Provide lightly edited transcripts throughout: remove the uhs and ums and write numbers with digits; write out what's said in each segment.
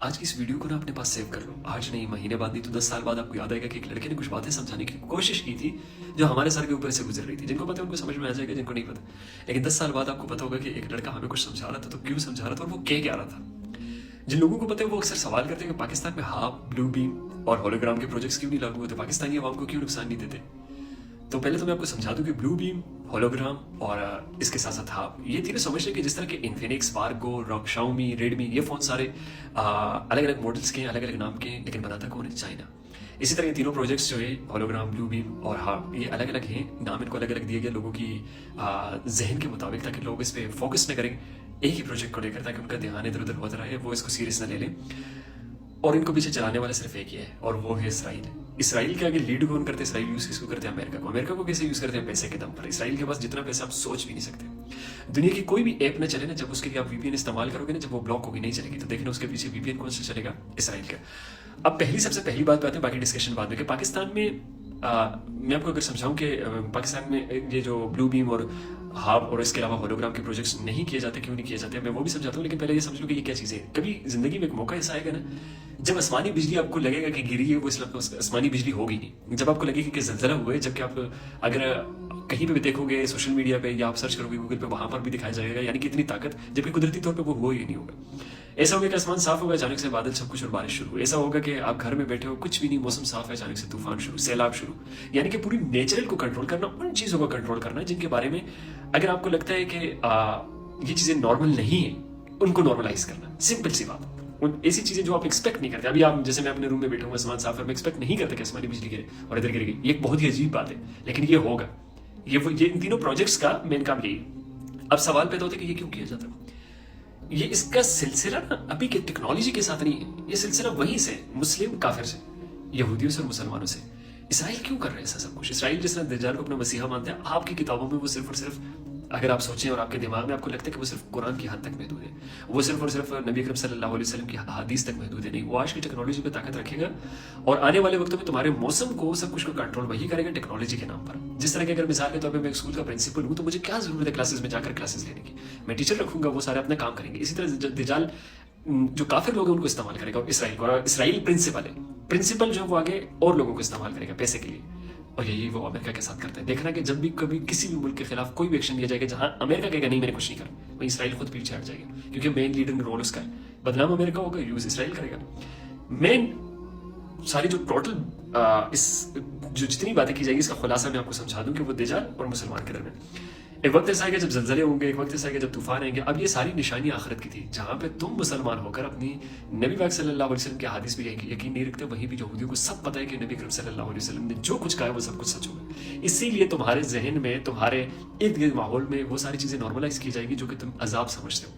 आज की इस वीडियो को ना अपने पास सेव कर लो। आज नहीं, महीने बाद नहीं तो 10 साल बाद आपको याद आएगा कि एक लड़के ने कुछ बातें समझाने की कोशिश की थी जो हमारे सर के ऊपर से गुजर रही थी। जिनको पता है उनको समझ में आ जाएगा, जिनको नहीं पता, लेकिन 10 साल बाद आपको पता होगा कि एक लड़का हमें कुछ समझा रहा था तो क्यों समझा रहा था और वो क्या रहा था। जिन लोगों को पता है वो अक्सर सवाल करते हैं कि पाकिस्तान में हाफ, ब्लू बीम और होलोग्राम के प्रोजेक्ट्स क्यों नहीं लागू होते, पाकिस्तानी अवाम को क्यों नुकसान नहीं देते। तो पहले तो मैं आपको समझा दूं कि ब्लू बीम, होलोग्राम और इसके साथ साथ हाफ, ये तीनों समझ लें कि जिस तरह के इन्फिनिक्स, वार्गो, शाओमी, रेडमी, ये फोन सारे अलग अलग मॉडल्स के, अलग अलग नाम के, लेकिन बनाता कौन है? चाइना। इसी तरह ये तीनों प्रोजेक्ट्स जो है, होलोग्राम, ब्लू बीम और हाफ, ये अलग अलग हैं, नाम इनको अलग अलग दिए गए लोगों की जहन के मुताबिक, ताकि लोग इस पर फोकस न करें एक ही प्रोजेक्ट को लेकर, ताकि उनका ध्यान इधर उधर होता रहे, वो इसको सीरियस न ले लें। और इनको पीछे चलाने वाला सिर्फ एक ही है और वो है इसराइल। इसराइल के आगे लीड कौन करते हैं? इसराइल यूज किसको करते हैं? अमेरिका को। अमेरिका को कैसे यूज करते हैं? पैसे के दम पर। इसराइल के पास जितना पैसा आप सोच भी नहीं सकते। दुनिया की कोई भी ऐप ना चले ना, जब उसके लिए आप वीपीएन इस्तेमाल करोगे ना, जब वो ब्लॉक होगी नहीं चलेगी, तो देखना उसके पीछे वीपीएन कौन सा चलेगा? इसराइल का। अब सबसे पहली बात आते हैं, बाकी डिस्कशन बाद में, कि पाकिस्तान में मैं आपको अगर समझाऊं कि पाकिस्तान में ये जो ब्लू बीम और हाफ और इसके अलावा होलोग्राम के प्रोजेक्ट्स नहीं किए जाते, क्यों नहीं किए जाते, मैं वो भी समझाता हूँ। लेकिन पहले ये समझ लो कि ये क्या चीज़ है। कभी जिंदगी में एक मौका ऐसा आएगा ना, जब आसमानी बिजली आपको लगेगा कि गिरी है, वो आसमानी बिजली होगी नहीं। जब आपको लगेगा कि जलजला हुआ है, जबकि आप अगर कहीं पे भी देखोगे, सोशल मीडिया पे या आप सर्च करोगे गूगल पे, वहां पर भी दिखाया जाएगा, यानी कि इतनी ताकत, जबकि कुदरती तौर पे वो हुआ ही नहीं होगा। ऐसा होगा कि आसमान साफ होगा, अचानक से बादल सब कुछ और बारिश शुरू। ऐसा होगा कि आप घर में बैठे हो, कुछ भी नहीं, मौसम साफ है, अचानक से तूफान शुरू, सैलाब शुरू। यानी कि पूरी नेचरल को कंट्रोल करना, उन चीजों को कंट्रोल करना जिनके बारे में अगर आपको लगता है कि ये चीजें नॉर्मल नहीं है, उनको नॉर्मलाइज करना। सिंपल सी बात। ऐसी चीजें जो आप एक्सपेक्ट नहीं करते। अभी आप, जैसे मैं अपने रूम में बैठा हूँ, आसमान साफ है, मैं एक्सपेक्ट नहीं करता कि आसमानी बिजली गिरे और इधर गिरेगी। ये एक बहुत ही अजीब बात है, लेकिन ये होगा। ये इन तीनों प्रोजेक्ट्स का मेन काम यही है। अब सवाल पैदा होता है कि ये क्यों किया जाता है। ये इसका सिलसिला ना अभी के टेक्नोलॉजी के साथ नहीं है, ये सिलसिला वहीं से, मुस्लिम काफिर से, यहूदियों से और मुसलमानों से। इसराइल क्यों कर रहे हैं ऐसा सब कुछ? इसराइल जिस तरह दज्जाल को अपना मसीहा मानते हैं, आपकी किताबों में वो सिर्फ और सिर्फ, अगर आप सोचें और आपके दिमाग में आपको लगता है कि वो सिर्फ कुरान की हद तक महदूद है, वो सिर्फ और सिर्फ नबी अकरम सल्लल्लाहु अलैहि वसल्लम की हदीस तक महदूद है, नहीं। वो आज की टेक्नोलॉजी पे ताकत रखेगा और आने वाले वक्तों में तुम्हारे मौसम को, सब कुछ को कंट्रोल वही करेगा टेक्नोलॉजी के नाम पर। जिस तरह के, अगर मिसाल के तौर पर मैं एक स्कूल का प्रिंसिपल हूँ, तो मुझे क्या जरूरत है क्लासेस में जाकर क्लासेस लेने की? मैं टीचर रखूंगा, वो सारे अपना काम करेंगे। इसी तरह दज्जाल जो काफिर लोग हैं उनको इस्तेमाल करेगा, और इसराइल प्रिंसिपल जो वो आगे और लोगों को इस्तेमाल करेगा पैसे के लिए। और यही वो अमेरिका के साथ करता है। देखना कि जब भी कभी किसी भी मुल्क के खिलाफ कोई भी एक्शन लिया जाएगा, जहां अमेरिका कहेगा नहीं मैंने कुछ नहीं करा, वहीं इसराइल खुद पीछे हट जाएगा, क्योंकि मेन लीडर रोल उसका है। बदनाम अमेरिका होगा, यूज इसराइल करेगा। मेन सारी जो टोटल इस जो जितनी बातें की जाएगी, इसका खुलासा मैं आपको समझा दूं कि वो दज्जाल और मुसलमान के दरमियान एक वक्त ऐसा आएगा जब जलजले होंगे, एक वक्त ऐसा आएगा जब तूफान आएंगे। अब ये सारी निशानी आखिरत की थी, जहां पे तुम मुसलमान होकर अपनी नबी पाक सल्लल्लाहु अलैहि वसल्लम के हदीस पे यकीन नहीं रखते, वहीं भी यहूदियों को सब पता है कि नबी अकरम सल्लल्लाहु अलैहि वसल्लम ने जो कुछ कहा है वो सब कुछ सच होगा। इसीलिए तुम्हारे जहन में, तुम्हारे इर्द गिर्द माहौल में वो सारी चीजें नॉर्मलाइज की जाएगी जो कि तुम अजाब समझते हो।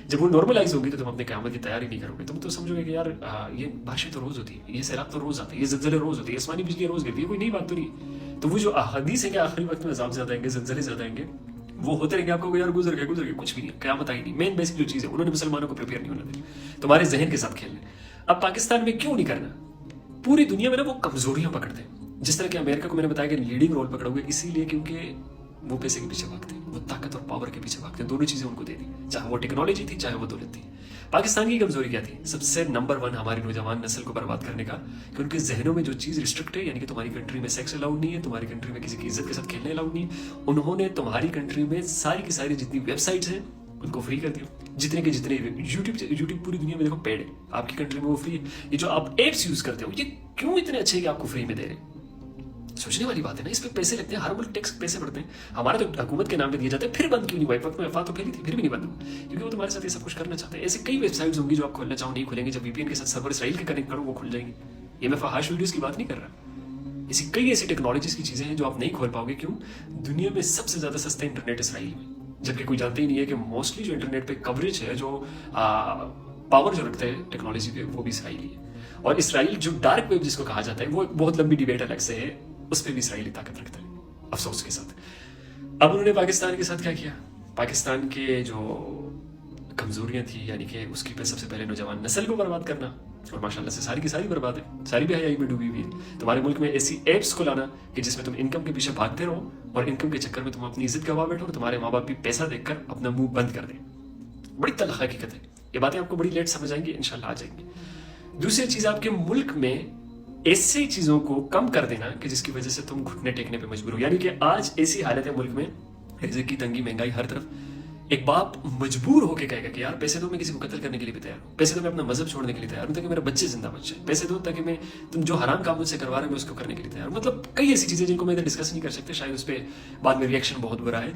जब वो नॉर्मलाइज होगी तो तुम अपने क़यामत की तैयारी नहीं करोगे। तुम तो समझोगे कि यार ये बारिशें तो रोज होती है, ये सैलाब तो रोज आते हैं, ये जलजले रोज होती है, आसमानी बिजली रोज गिरती है, कोई नई बात तो नहीं। तो वो जो हदीस है कि आखिरी वक्त में अजाब ज्यादा आएंगे, जलजले ज्यादा आएंगे, वो होते रहेंगे। आपको यार गुजर गए कुछ भी नहीं, क़यामत आई नहीं। मेन बेसिक जो चीज है, उन्होंने मुसलमानों को प्रिपेयर नहीं होना दी, तुम्हारे जहन के साथ खेलने। अब पाकिस्तान में क्यों नहीं करना? पूरी दुनिया में ना वो कमजोरियां पकड़ते हैं। जिस तरह के अमेरिका को मैंने बताया कि लीडिंग रोल पकड़ोगे, इसीलिए क्योंकि वो पैसे के पीछे भागते हैं, वो ताकत और पावर के पीछे भागते हैं। दोनों चीजें उनको दे दी, चाहे वो टेक्नोलॉजी थी, चाहे वो दौलत थी। पाकिस्तान की कमजोरी क्या थी? सबसे नंबर 1 हमारी नौजवान नस्ल को बर्बाद करने का, कि उनके जहनों में जो चीज रिस्ट्रिक्ट है, यानी कि तुम्हारी कंट्री में सेक्स अलाउड नहीं है, तुम्हारी कंट्री में किसी की इज्जत के साथ खेलने अलाउड नहीं है, उन्होंने तुम्हारी कंट्री में सारी की सारी जितनी वेबसाइट्स हैं उनको फ्री कर दिया। जितने के जितने यूट्यूब पूरी दुनिया में देखो पेड है, आपकी कंट्री में वो फ्री है। ये जो आप एप्स यूज करते हो, ये क्यों इतने अच्छे हैं कि आपको फ्री में दे रहे हैं? सोचने वाली बात है ना। इस पे पैसे लगते हैं, हर मुल्क टैक्स पैसे बढ़ते हैं। हमारा तो हुकूमत के नाम पे दिए जाते हैं, फिर बंद क्यों नहीं हुआ? एक वक्त में अफवाह तो फैली थी, फिर भी नहीं बंद हुआ, क्योंकि वो तुम्हारे साथ ये सब कुछ करना चाहते हैं। ऐसे कई वेबसाइट्स होंगी जो आप खोलना चाहो नहीं खुलेंगे, जब वीपीएन के साथ सर्वर इसराइल के कनेक्ट करो वो खुल जाएंगे। ये मैं फहाश वीडियोस की बात नहीं कर रहा। ऐसी कई ऐसी टेक्नोलॉजीज की चीजें हैं जो आप नहीं खोल पाओगे। क्यों? दुनिया में सबसे ज्यादा सस्ता इंटरनेट इसराइल में, जबकि कोई जानते ही नहीं है कि मोस्टली जो इंटरनेट पे कवरेज है, जो पावर जो रखते हैं टेक्नोलॉजी पे, वो भी इसराइली है। और इसराइल जो डार्क वेब जिसको कहा जाता है, वो बहुत लंबी डिबेट अलग से है, उस पर भी इसराइली ताकत रखता है, अफसोस के साथ। अब उन्होंने पाकिस्तान के साथ क्या किया? पाकिस्तान के जो कमजोरियां थी, यानी कि उसकी पे सबसे पहले नौजवान नस्ल को बर्बाद करना, और माशाल्लाह से सारी की सारी बर्बाद है, सारी भी हयाई में डूबी हुई है। तुम्हारे मुल्क में ऐसी एप्स को लाना कि जिसमें तुम इनकम के पीछे भागते रहो, और इनकम के चक्कर में तुम अपनी इज्जत गवा बैठो, और तुम्हारे माँ बाप भी पैसा देखकर अपना मुंह बंद कर दें। बड़ी तल्ख हकीकत है। ये बातें आपको बड़ी लेट समझ आएंगी, इंशाल्लाह आ जाएंगी। दूसरी चीज, आपके मुल्क में ऐसी चीजों को कम कर देना कि जिसकी वजह से तुम घुटने टेकने पे मजबूर हो। यानी कि आज ऐसी हालत है मुल्क में, रिज़्क़ की तंगी, महंगाई हर तरफ, एक बाप मजबूर होकर कहेगा कि यार पैसे दो, मैं किसी को कत्ल करने के लिए भी तैयार हूँ, पैसे दो, मैं अपना मजहब छोड़ने के लिए तैयार हूँ ताकि मेरे बच्चे जिंदा बच जाए, पैसे दो ताकि मैं तुम जो हराम काम मुझसे करवा रहे हो मैं उसको करने के लिए तैयार हूँ। मतलब कई ऐसी चीज़ें जिनको मैं इधर डिस्कस नहीं कर सकते, शायद उस पर बाद में रिएक्शन बहुत बुरा है।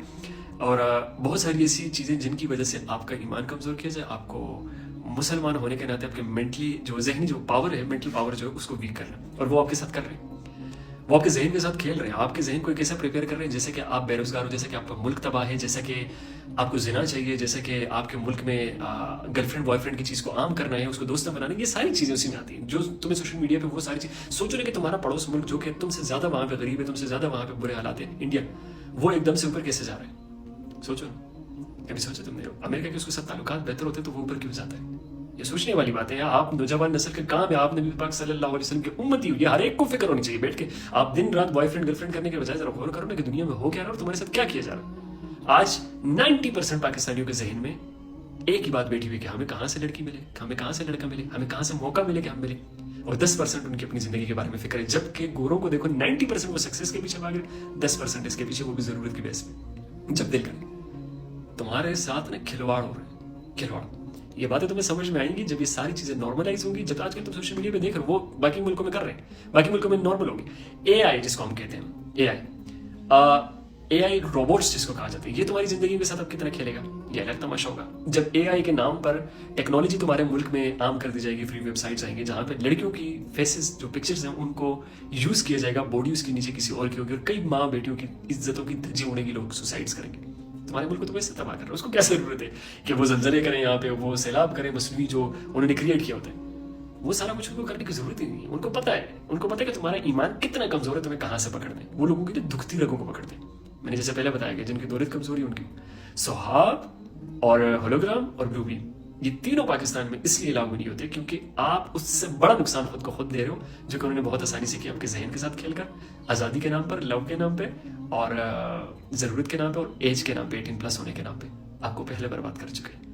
और बहुत सारी ऐसी चीज़ें जिनकी वजह से आपका ईमान कमज़ोर किया जाए, आपको मुसलमान होने के नाते आपके मेंटली जो जहनी जो पावर है, मेंटल पावर जो है उसको वीक करना, और वो आपके साथ कर रहे हैं, वो आपके जहन के साथ खेल रहे हैं, आपके जहन को एक ऐसा प्रिपेयर कर रहे हैं जैसे कि आप बेरोजगार हो, जैसे कि आपका मुल्क तबाह है, जैसे कि आपको जिना चाहिए, जैसे कि आपके मुल्क में गर्लफ्रेंड बॉयफ्रेंड की चीज़ को आम करना है, उसको दोस्त बनाना, ये सारी चीज़ें उसी में आती हैं जो तुम्हें सोशल मीडिया पे वो सारी चीज़। सोचो ना कि तुम्हारा पड़ोस मुल्क जो कि तुमसे ज़्यादा वहाँ पे गरीब है, तुमसे ज़्यादा वहाँ पे बुरे हालात है, इंडिया, वो एकदम से ऊपर कैसे जा रहा है? सोचो ना, कभी सोचो तुमने? अमेरिका के उसके साथ ताल्लुकात बेहतर होते तो वो ऊपर क्यों जाता है? ये सोचने वाली बात है। आप नौजवान नस्ल के काम है, आप नबी पाक सल्लल्लाहु अलैहि वसल्लम की उम्मती हो, ये हर एक को फिक्र होनी चाहिए बैठ के। आप दिन रात बॉयफ्रेंड गर्लफ्रेंड करने के बजाय जरा गौर करो ना कि दुनिया में हो क्या रहा है और तुम्हारे साथ क्या किया जा रहा है। आज 90% पाकिस्तानियों के जहन में एक ही बात बैठी हुई कि हमें कहाँ से लड़की मिले, हमें कहाँ से लड़का मिले, हमें कहाँ से मौका मिले कि हम मिले, और 10% उनकी अपनी जिंदगी के बारे में फिक्र है। जबकि गोरों को देखो 90% वो सक्सेस के पीछे भाग रहे, 10% इसके पीछे, वो भी जरूरत की बेस पे। जब दिल करे तुम्हारे साथ ना खिलवाड़ हो रहे हैं, खिलवाड़। ये बातें तुम्हें समझ में आएंगी जब ये सारी चीजें नॉर्मलाइज होंगी। जब आजकल तुम सोशल मीडिया पे देख रहे हो, वो बाकी मुल्कों में कर रहे हैं, बाकी मुल्कों में नॉर्मल होगी। एआई जिसको हम कहते हैं, एआई रोबोट्स जिसको कहा जाता है, ये तुम्हारी जिंदगी के साथ अब कितना खेलेगा, ये अलग तमाशा होगा। जब एआई के नाम पर टेक्नोलॉजी तुम्हारे मुल्क में आम कर दी जाएगी, फ्री वेबसाइट्स आएंगे जहां पे लड़कियों की फेसेस जो पिक्चर्स हैं उनको यूज किया जाएगा, बॉडी उसके नीचे किसी और की होगी, और कई माँ बेटियों की इज्जतों की धज्जी उड़ेगी, लोग सुसाइड्स करेंगे। तुम्हारे मुल्क को तो वैसे तबाह कर रहे हो, उसको क्या जरूरत है कि वो जलजले करें यहाँ पे, वो सैलाब करें मसनवी जो उन्होंने क्रिएट किया होता है, वो सारा कुछ उनको करने की जरूरत ही नहीं है। उनको पता है कि तुम्हारा ईमान कितना कमजोर है, तुम्हें कहाँ से पकड़ दें। वो लोगों की जो दुखती रगों को पकड़ते हैं, मैंने जैसे पहले बताया गया, जिनकी दौलत कमजोरी उनकी। सोहाब और होलोग्राम और ब्लू बीम, ये तीनों पाकिस्तान में इसलिए लागू नहीं होते क्योंकि आप उससे बड़ा नुकसान खुद को खुद दे रहे हो, जो कि उन्होंने बहुत आसानी से किया आपके जहन के साथ खेलकर, आज़ादी के नाम पर, लव के नाम पे, और ज़रूरत के नाम पे, और एज के नाम पे, 18+ होने के नाम पे आपको पहले बर्बाद कर चुके हैं।